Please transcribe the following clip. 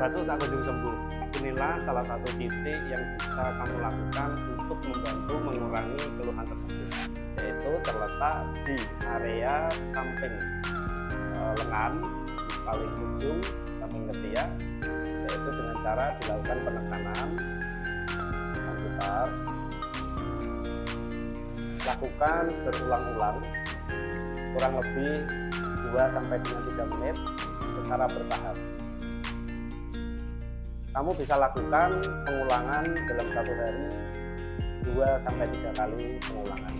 Batuk tak kunjung sembuh. Inilah salah satu titik yang bisa kamu lakukan untuk membantu mengurangi keluhan tersebut, yaitu terletak di area samping lengan, paling ujung samping ketiak, yaitu dengan cara dilakukan penekanan dan putar. Lakukan berulang-ulang, kurang lebih 2-3 menit secara bertahap. Kamu bisa lakukan pengulangan dalam satu hari 2-3 kali pengulangan.